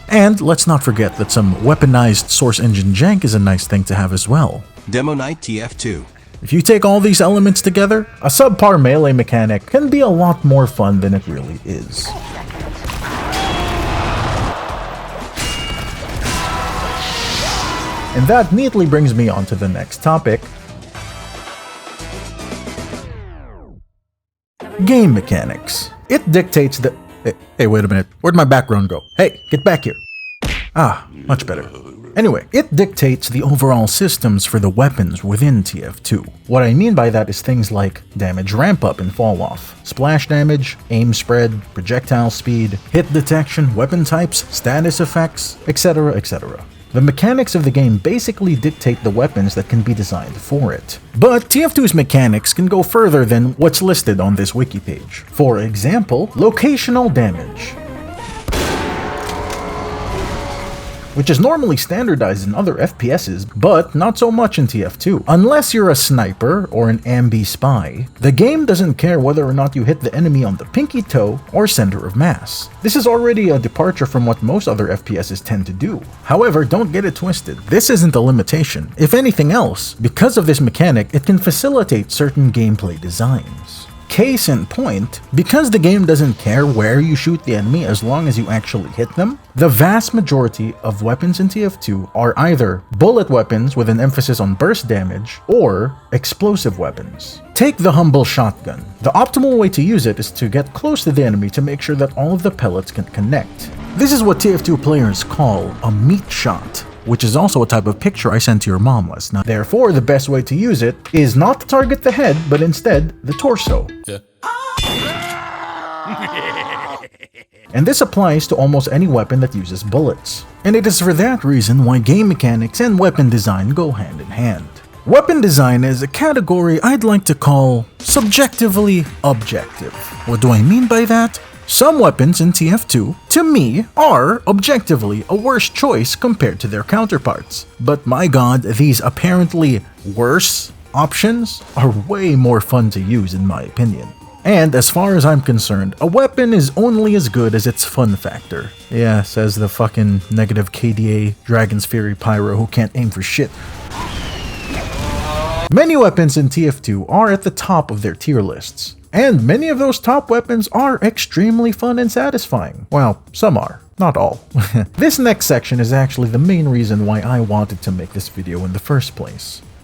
And let's not forget that some weaponized source engine jank is a nice thing to have as well. Demo Night TF2. If you take all these elements together, a subpar melee mechanic can be a lot more fun than it really is. And that neatly brings me on to the next topic. Game mechanics. It dictates the... Hey, wait a minute. Where'd my background go? Hey, get back here. Ah, much better. Anyway, it dictates the overall systems for the weapons within TF2. What I mean by that is things like damage ramp up and fall off, splash damage, aim spread, projectile speed, hit detection, weapon types, status effects, etc., etc. The mechanics of the game basically dictate the weapons that can be designed for it. But TF2's mechanics can go further than what's listed on this wiki page. For example, locational damage, which is normally standardized in other FPSs, but not so much in TF2. Unless you're a sniper or an ambi spy, the game doesn't care whether or not you hit the enemy on the pinky toe or center of mass. This is already a departure from what most other FPSs tend to do. However, don't get it twisted, this isn't a limitation. If anything else, because of this mechanic, it can facilitate certain gameplay designs. Case in point, because the game doesn't care where you shoot the enemy as long as you actually hit them, the vast majority of weapons in TF2 are either bullet weapons with an emphasis on burst damage or explosive weapons. Take the humble shotgun. The optimal way to use it is to get close to the enemy to make sure that all of the pellets can connect. This is what TF2 players call a meat shot, which is also a type of picture I sent to your mom last night. Therefore, the best way to use it is not to target the head, but instead the torso. Yeah. And this applies to almost any weapon that uses bullets. And it is for that reason why game mechanics and weapon design go hand in hand. Weapon design is a category I'd like to call subjectively objective. What do I mean by that? Some weapons in TF2, to me, are objectively a worse choice compared to their counterparts. But my god, these apparently worse options are way more fun to use in my opinion. And as far as I'm concerned, a weapon is only as good as its fun factor. Yeah, says the fucking negative KDA Dragon's Fury Pyro who can't aim for shit. Many weapons in TF2 are at the top of their tier lists. And many of those top weapons are extremely fun and satisfying. Well, some are, not all. This next section is actually the main reason why I wanted to make this video in the first place.